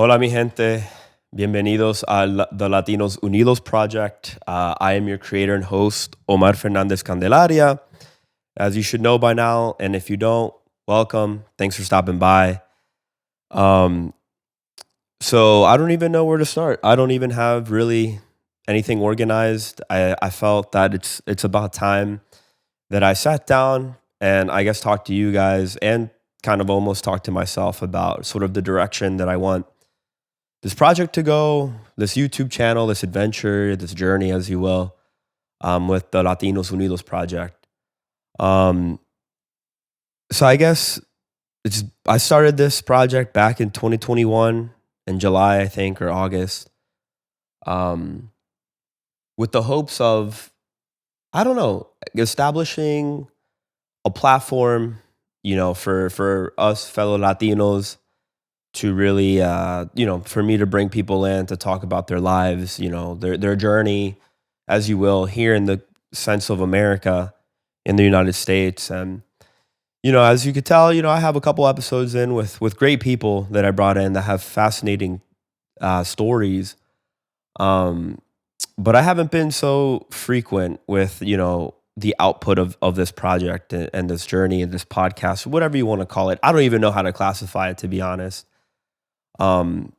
Hola, mi gente. Bienvenidos al the Latinos Unidos project. I am your creator and host, Omar Fernandez Candelaria. As you should know by now, and if you don't, welcome. Thanks for stopping by. Um, so I don't even know where to start. I don't even have really anything organized. I felt that it's about time that I sat down and I guess talked to you guys and kind of almost talked to myself about sort of the direction that I want this project to go, this YouTube channel, this adventure, this journey, as you will, with the Latinos Unidos project. Um, so I guess I started this project back in 2021 in July, I think, or August, um, with the hopes of I don't know establishing a platform, for us fellow Latinos to really, for me to bring people in to talk about their lives, their journey, as you will, here in the sense of America, in the United States. And, as you could tell, I have a couple episodes in with great people that I brought in that have fascinating stories. Um, but I haven't been so frequent with, the output of this project and this journey and this podcast, whatever you want to call it. I don't even know how to classify it, to be honest. Um,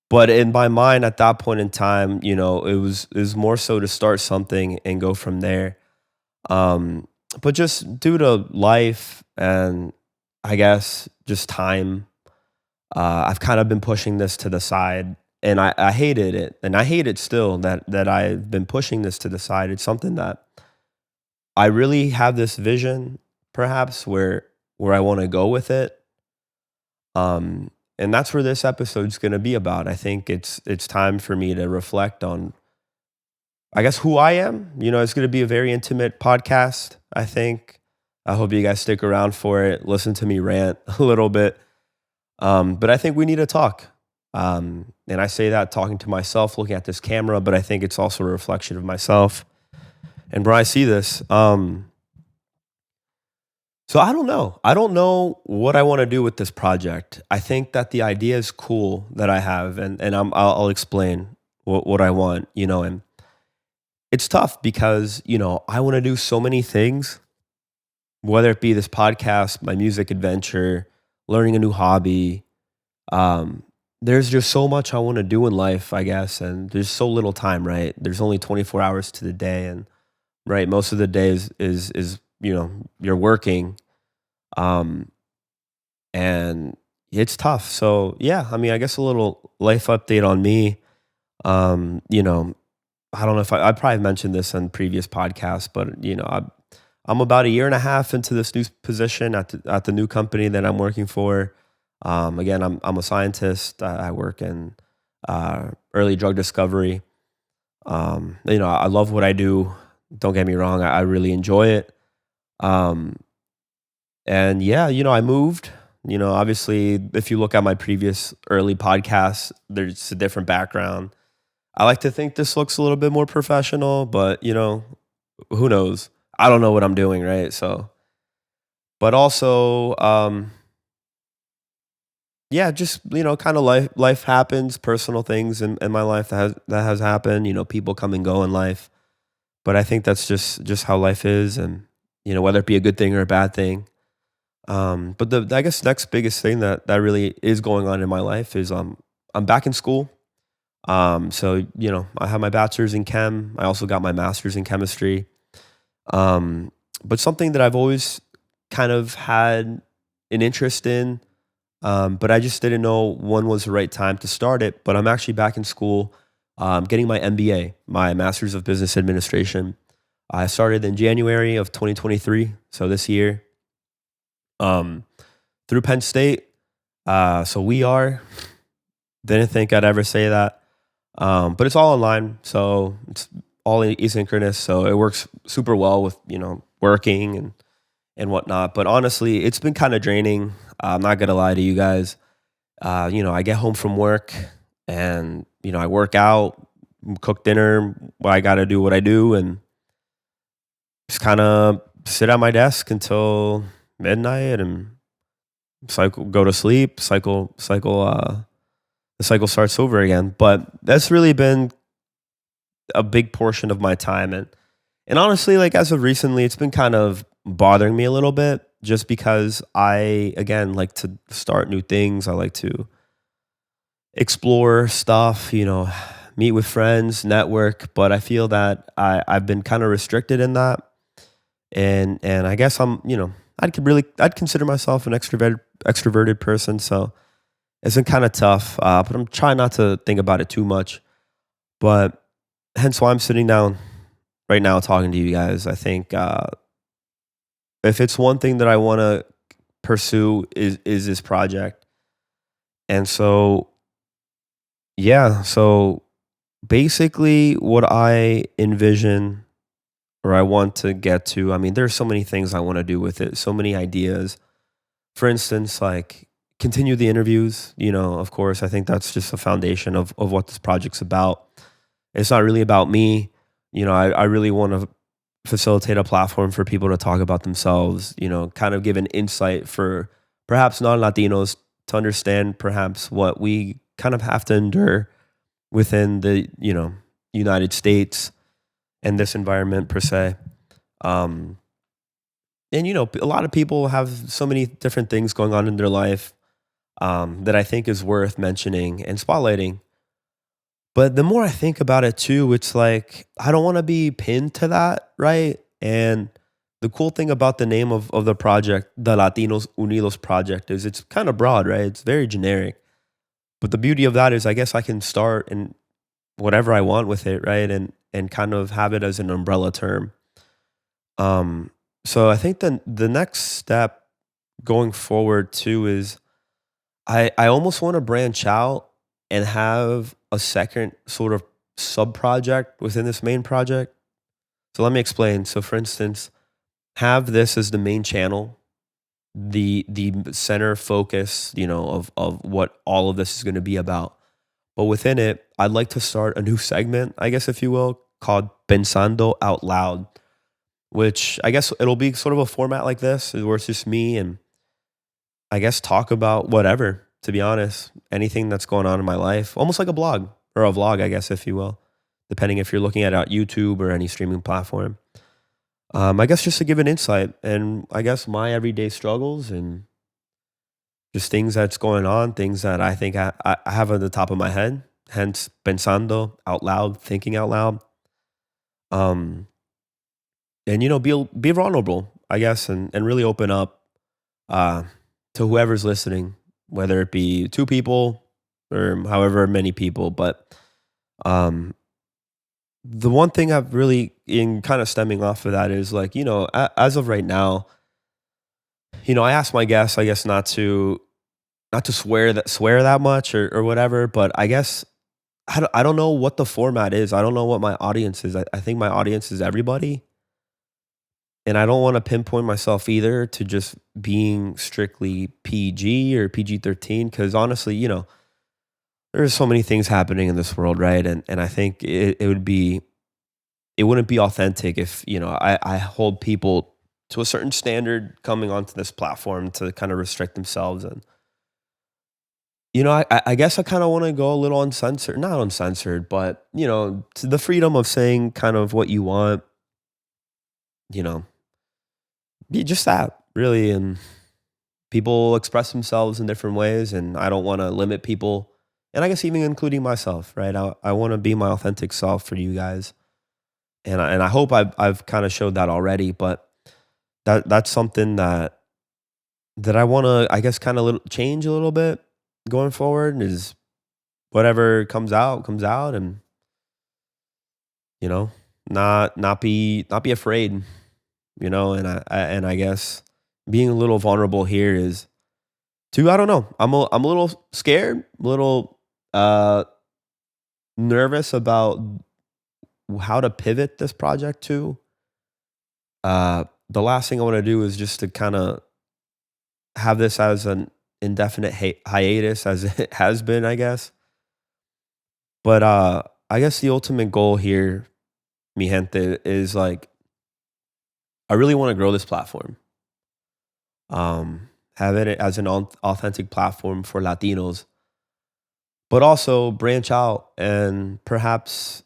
But in my mind at that point in time, it was more so to start something and go from there. Um, but just due to life and I guess just time, I've kind of been pushing this to the side, and I hated it, and I hate it still that I've been pushing this to the side. It's something that I really have this vision, perhaps where I want to go with it. And that's where this episode's going to be about. I think it's time for me to reflect on, I guess, who I am. It's going to be a very intimate podcast. I think. I hope you guys stick around for it. Listen to me rant a little bit. But I think we need to talk. And I say that talking to myself, looking at this camera, but I think it's also a reflection of myself. And when I see this, so I don't know. I don't know what I want to do with this project. I think that the idea is cool that I have, and I'll explain what I want. And it's tough because I want to do so many things, whether it be this podcast, my music adventure, learning a new hobby. Um, there's just so much I want to do in life, I guess, and there's so little time. Right? There's only 24 hours to the day, and right, most of the day is you're working. Um, and it's tough. So yeah, I mean, I guess a little life update on me. Um, you know, I don't know if I probably mentioned this on previous podcasts, but I'm about a year and a half into this new position at the new company that I'm working for. Again, I'm a scientist. I work in early drug discovery. I love what I do. Don't get me wrong, I really enjoy it. Um, and yeah, I moved. Obviously, if you look at my previous early podcasts, there's a different background. I like to think this looks a little bit more professional, but who knows? I don't know what I'm doing, right? So, but also, yeah, just kind of life happens, personal things in my life that has happened. People come and go in life, but I think that's just how life is, and whether it be a good thing or a bad thing. But the I guess next biggest thing that really is going on in my life is I'm back in school. So I have my bachelor's in chem. I also got my master's in chemistry. Um, but something that I've always kind of had an interest in, but I just didn't know when was the right time to start it. But I'm actually back in school, getting my MBA, my Master's of Business Administration. I started in January of 2023, so this year, um, through Penn State. So we are. Didn't think I'd ever say that. But it's all online, so it's all asynchronous. So it works super well with working and whatnot. But honestly, it's been kind of draining. I'm not gonna lie to you guys. I get home from work and I work out, cook dinner. I gotta do what I do, and just kind of sit at my desk until midnight and cycle, go to sleep, cycle. the cycle starts over again. But that's really been a big portion of my time. And honestly, like as of recently, it's been kind of bothering me a little bit just because I, again, like to start new things. I like to explore stuff, meet with friends, network. But I feel that I've been kind of restricted in that. And I guess I'd consider myself an extroverted person. So it's been kind of tough, but I'm trying not to think about it too much. But hence why I'm sitting down right now talking to you guys. I think if it's one thing that I want to pursue is this project, and so yeah, so basically what I envision or I want to get to. I mean, there's so many things I want to do with it, so many ideas. For instance, like continue the interviews. Of course, I think that's just the foundation of what this project's about. It's not really about me. I really want to facilitate a platform for people to talk about themselves, kind of give an insight for perhaps non Latinos to understand perhaps what we kind of have to endure within the, United States and this environment per se. Um, and, a lot of people have so many different things going on in their life that I think is worth mentioning and spotlighting. But the more I think about it too, it's like I don't want to be pinned to that, right? And the cool thing about the name of the project, the Latinos Unidos project, is it's kind of broad, right? It's very generic. But the beauty of that is I guess I can start and whatever I want with it, right? And kind of have it as an umbrella term. Um, so I think the next step going forward too is I almost want to branch out and have a second sort of sub project within this main project. So let me explain. So for instance, have this as the main channel, the center focus, of what all of this is going to be about. But within it, I'd like to start a new segment, I guess if you will, called Pensando Out Loud, which I guess it'll be sort of a format like this, where it's just me and I guess talk about whatever, to be honest, anything that's going on in my life, almost like a blog or a vlog, I guess, if you will, depending if you're looking at YouTube or any streaming platform. I guess just to give an insight and I guess my everyday struggles and just things that's going on, things that I think I have on the top of my head, hence pensando out loud, thinking out loud. Um, and, be vulnerable, I guess, and really open up uh, to whoever's listening, whether it be two people or however many people. But um, the one thing I've really in kind of stemming off of that is like, as of right now, I asked my guests, I guess, not to swear that much or whatever, but I guess I don't know what the format is. I don't know what my audience is. I think my audience is everybody. And I don't want to pinpoint myself either to just being strictly PG or PG-13 because honestly, there's so many things happening in this world, right? And I think it wouldn't be authentic if, I hold people to a certain standard coming onto this platform to kind of restrict themselves. And, I guess I kind of want to go a little uncensored, not uncensored, but, to the freedom of saying kind of what you want, you know, be just that really. And people express themselves in different ways. And I don't want to limit people. And I guess even including myself, right? I want to be my authentic self for you guys. And I hope I've kind of showed that already, but that's something that I want to, I guess, kind of change a little bit going forward is whatever comes out, and you know, not be afraid, and I guess being a little vulnerable here is too. I don't know. I'm a little scared, a little nervous about how to pivot this project to. The last thing I want to do is just to kind of have this as an indefinite hiatus as it has been, I guess. But I guess the ultimate goal here, mi gente, is like I really want to grow this platform. Have it as an authentic platform for Latinos. but also branch out and perhaps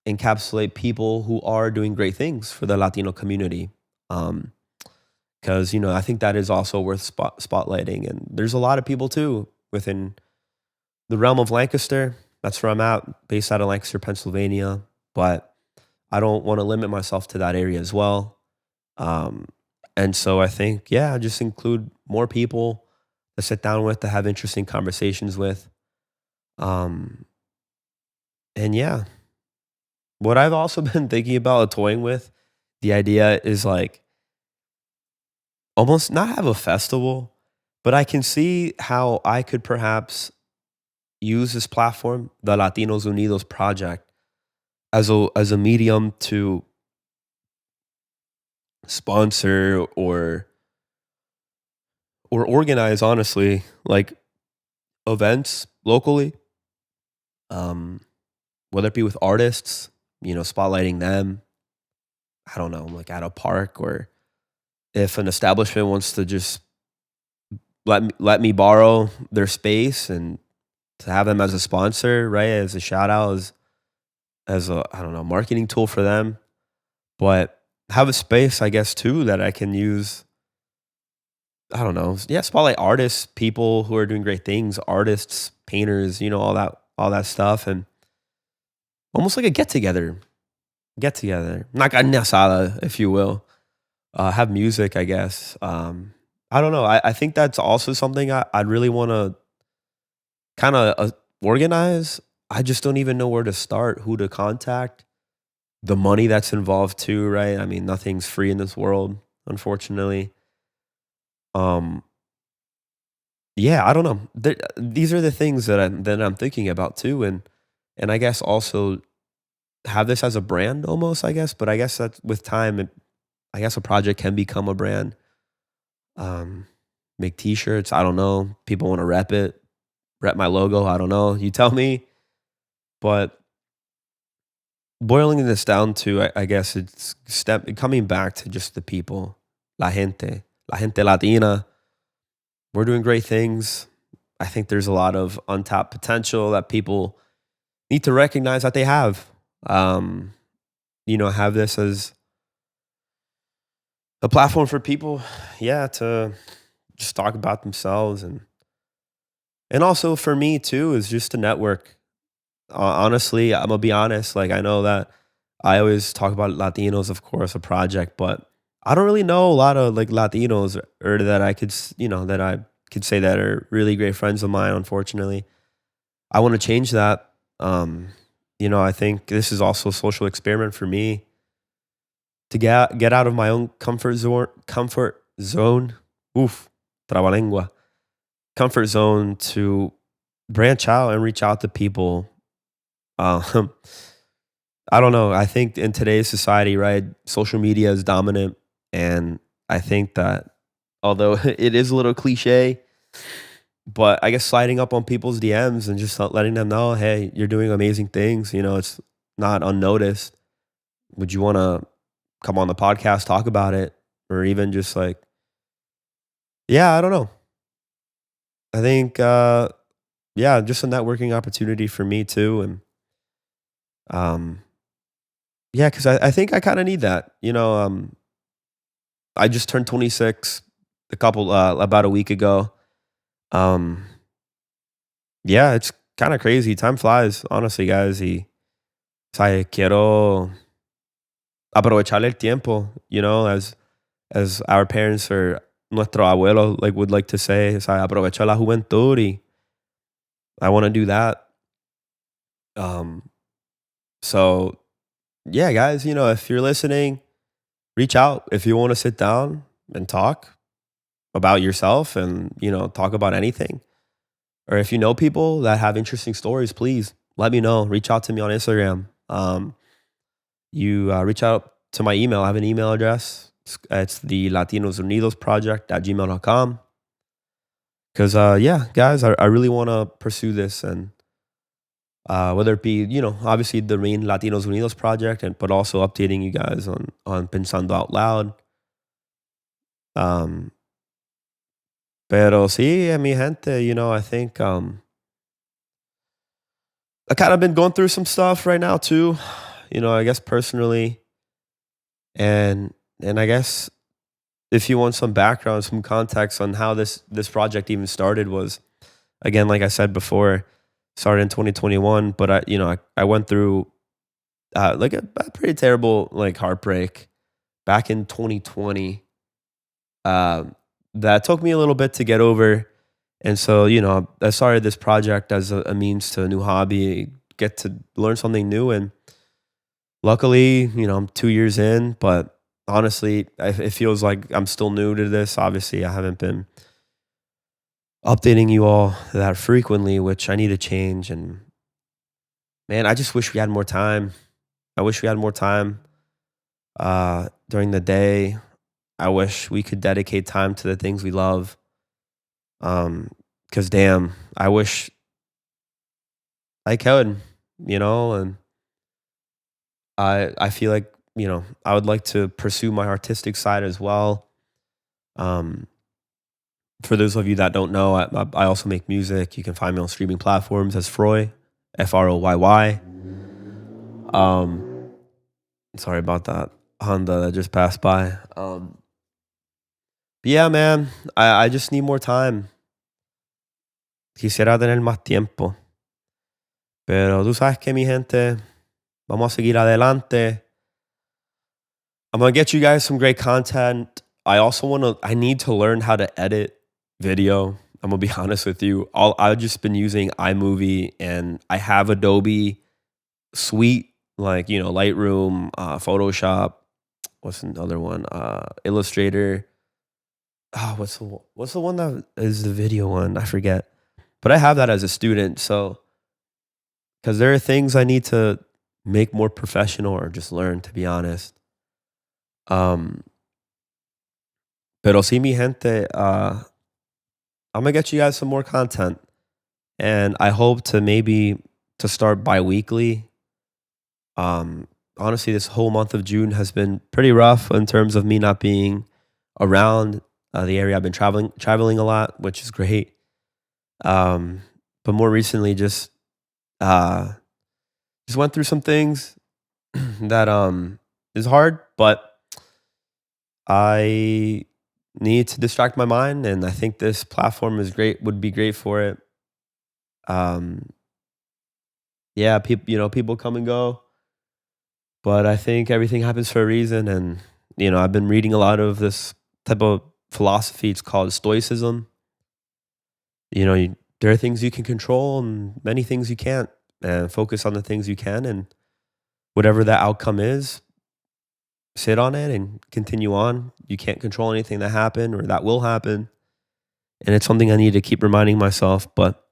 encapsulate people who are doing great things for the Latino community. Um, because I think that is also worth spotlighting, and there's a lot of people too within the realm of Lancaster. That's where I'm at, based out of Lancaster, Pennsylvania. But I don't want to limit myself to that area as well. Um, and so I think, yeah, just include more people to sit down with, to have interesting conversations with. Um, and yeah, what I've also been thinking about toying with, the idea is like almost not have a festival, but I can see how I could perhaps use this platform, the Latinos Unidos project, as a medium to sponsor or organize, honestly, like events locally, um, whether it be with artists, spotlighting them. I don't know, like at a park, or if an establishment wants to just let me borrow their space and to have them as a sponsor, right? As a shout out, as a, I don't know, marketing tool for them, but have a space, I guess, too, that I can use. I don't know, yeah, spotlight artists, people who are doing great things, artists, painters, all that stuff, and almost like a get together, una carne asada, if you will. Have music, I guess. I don't know. I think that's also something I'd really want to kind of organize. I just don't even know where to start, who to contact, the money that's involved too, right? I mean, nothing's free in this world, unfortunately. Um, yeah, I don't know. These are the things that I'm thinking about too, and I guess also have this as a brand almost. I guess, but I guess that with time, I guess a project can become a brand. Um, make T-shirts. I don't know. People want to rep it, rep my logo. I don't know. You tell me. But boiling this down to, I guess it's coming back to just the people, la gente latina. We're doing great things. I think there's a lot of untapped potential that people need to recognize that they have. Um, have this as a platform for people, yeah, to just talk about themselves, and also for me too is just to network. Honestly, I'm gonna be honest. Like I know that I always talk about Latinos, of course, a project, but I don't really know a lot of like Latinos or that I could, that I could say that are really great friends of mine. Unfortunately, I want to change that. Um, I think this is also a social experiment for me to get out of my own comfort zone. Comfort zone. Oof, trabalengua. Comfort zone to branch out and reach out to people. Um, I don't know. I think in today's society, right, social media is dominant, and I think that although it is a little cliche, but I guess sliding up on people's DMs and just letting them know, hey, you're doing amazing things. It's not unnoticed. Would you want to come on the podcast, talk about it, or even just like, yeah, I don't know. I think, yeah, just a networking opportunity for me too, and um, yeah, because I think I kind of need that. I just turned 26 about a week ago. Um, yeah, it's kind of crazy. Time flies, honestly, guys. Quiero aprovechar el tiempo, as our parents or nuestro abuelo like would like to say, aprovechar la juventud. I want to do that. Um, so yeah, guys, if you're listening, reach out if you want to sit down and talk about yourself and talk about anything. Or if you know people that have interesting stories, please let me know. Reach out to me on Instagram. You reach out to my email. I have an email address. It's the Latinos Unidos project at gmail.com. Because, yeah, guys, I really want to pursue this. And whether it be, obviously the main Latinos Unidos project, but also updating you guys on Pensando Out Loud. Um, pero sí, mi gente, I think, I kind of been going through some stuff right now too. I guess personally, and I guess if you want some background, some context on how this project even started was, again, like I said before, started in 2021. But I went through like a pretty terrible like heartbreak back in 2020. Um, that took me a little bit to get over, and so I started this project as a means to a new hobby, get to learn something new, and luckily, I'm 2 years in. But honestly, it feels like I'm still new to this. Obviously, I haven't been updating you all that frequently, which I need to change. And man, I just wish we had more time. I wish we had more time during the day. I wish we could dedicate time to the things we love. Um, cause damn, I wish I could, and I feel like, I would like to pursue my artistic side as well. Um, for those of you that don't know, I also make music. You can find me on streaming platforms as Froy, Froyy. Um, sorry about that Honda that just passed by. But yeah, man, I just need more time. Quisiera tener más tiempo. Pero tú sabes que mi gente, vamos a seguir adelante. I'm gonna get you guys some great content. I need to learn how to edit video. I'm gonna be honest with you. I've just been using iMovie, and I have Adobe Suite, like, Lightroom, Photoshop. What's another one? Illustrator. Oh, what's the one that is the video one? I forget. But I have that as a student, so because there are things I need to make more professional or just learn, to be honest. Um, pero sí, mi gente, I'm gonna get you guys some more content, and I hope to maybe to start bi-weekly. Honestly, this whole month of June has been pretty rough in terms of me not being around the area. I've been traveling a lot, which is great. Um, but more recently, uh, just went through some things that is hard, but I need to distract my mind, and I think this platform is great. Would be great for it. Um, yeah, people come and go, but I think everything happens for a reason. And I've been reading a lot of this type of philosophy. It's called Stoicism. There are things you can control and many things you can't, and focus on the things you can, and whatever that outcome is, sit on it and continue on. You can't control anything that happened or that will happen, and it's something I need to keep reminding myself. But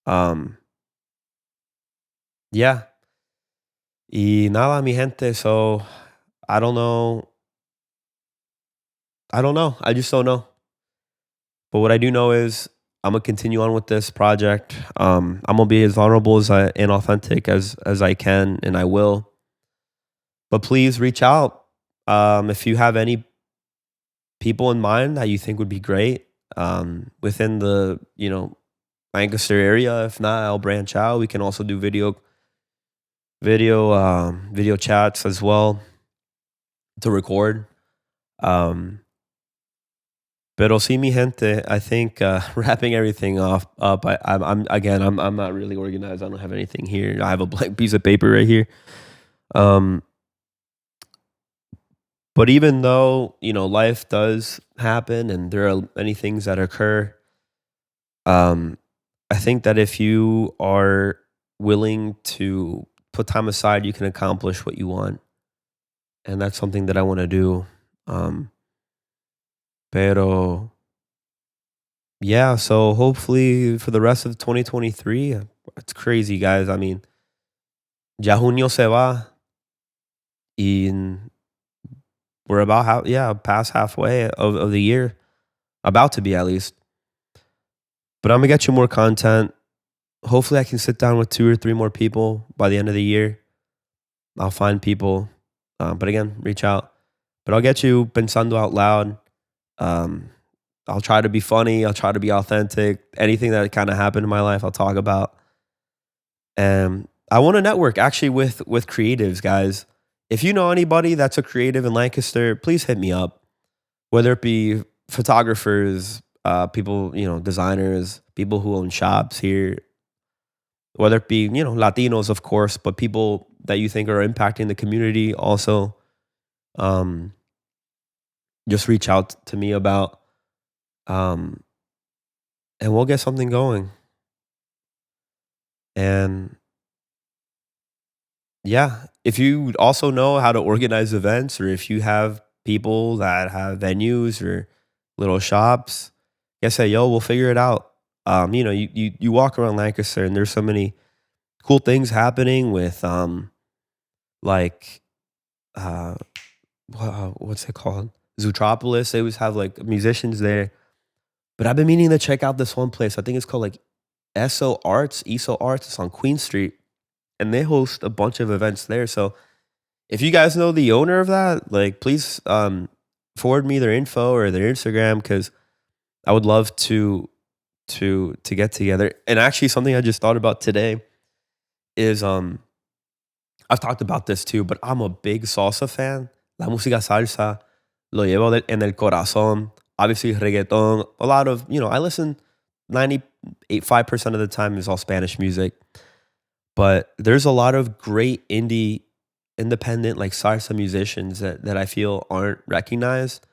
um, yeah, y nada, mi gente. So I don't know. I don't know. I just don't know. But what I do know is I'm gonna continue on with this project. I'm gonna be as vulnerable and authentic as I can, and I will. But please reach out if you have any people in mind that you think would be great within the Lancaster area. If not, I'll branch out. We can also do video chats as well to record. Um, Pero sí, mi gente, I think wrapping everything up. I'm not really organized. I don't have anything here. I have a blank piece of paper right here. Um, but even though life does happen and there are many things that occur, um, I think that if you are willing to put time aside, you can accomplish what you want, and that's something that I want to do. Um, pero yeah, so hopefully for the rest of 2023, it's crazy, guys. I mean, ya junio se va, and we're past halfway of the year, about to be at least. But I'm gonna get you more content. Hopefully, I can sit down with 2 or 3 more people by the end of the year. I'll find people, but again, reach out. But I'll get you pensando out loud. Um, I'll try to be funny. I'll try to be authentic. Anything that kind of happened in my life, I'll talk about. And I want to network actually with creatives, guys. If you know anybody that's a creative in Lancaster, please hit me up. Whether it be photographers, people, designers, people who own shops here, whether it be, Latinos, of course, but people that you think are impacting the community also, um, just reach out to me about, um, and we'll get something going. And yeah, if you also know how to organize events, or if you have people that have venues or little shops, like I say, yo, we'll figure it out. You walk around Lancaster and there's so many cool things happening with like uh what's it called? Zootropolis. They always have like musicians there. But I've been meaning to check out this one place. I think it's called like ESO Arts. It's on Queen Street. And they host a bunch of events there. So if you guys know the owner of that, like please forward me their info or their Instagram, because I would love to get together. And actually something I just thought about today is I've talked about this too, but I'm a big salsa fan. La música salsa lo llevo en el corazón. Obviously reggaeton, a lot of, I listen 98.5% of the time is all Spanish music. But there's a lot of great independent like salsa musicians that I feel aren't recognized.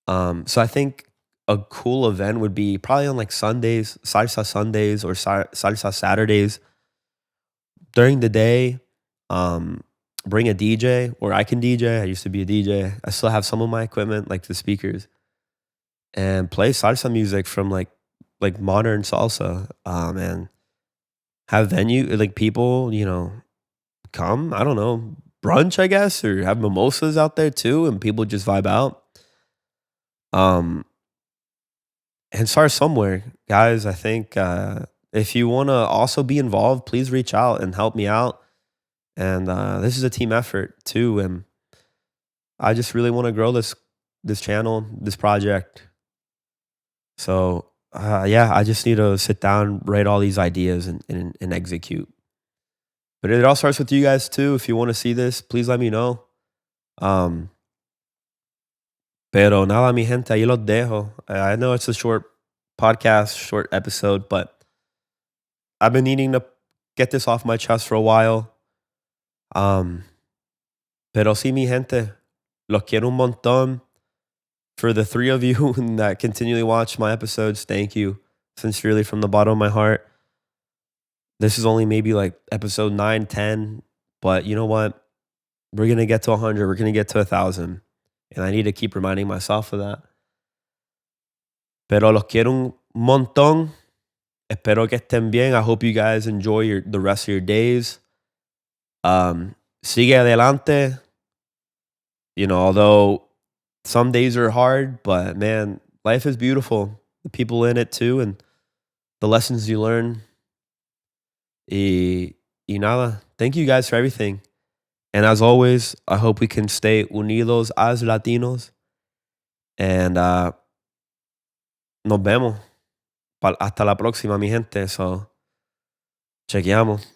So I think a cool event would be probably on like Sundays, salsa Sundays or salsa Saturdays during the day. Um, Bring a DJ, or I can DJ. I used to be a DJ. I still have some of my equipment, like the speakers, and play salsa music from like modern salsa. And have venue like people, come. I don't know, brunch, I guess, or have mimosas out there too, and people just vibe out. Um, and start somewhere, guys. I think if you want to also be involved, please reach out and help me out. And this is a team effort too, and I just really want to grow this channel, this project. So yeah, I just need to sit down, write all these ideas, and execute. But it all starts with you guys too. If you want to see this, please let me know. Um, Pero nada, mi gente, ahí los dejo. I know it's a short podcast, short episode, but I've been needing to get this off my chest for a while. Um, Pero sí, mi gente, los quiero un montón. For the three of you that continually watch my episodes, thank you sincerely from the bottom of my heart. This is only maybe like episode 9, 10, but you know what? We're going to get to 100. We're going to get to 1,000. And I need to keep reminding myself of that. Pero los quiero un montón. Espero que estén bien. I hope you guys enjoy the rest of your days. Sigue adelante. Although some days are hard, but man, life is beautiful. The people in it too, and the lessons you learn. Y nada. Thank you guys for everything. And as always, I hope we can stay unidos as Latinos. And nos vemos. Hasta la próxima, mi gente. So, chequeamos.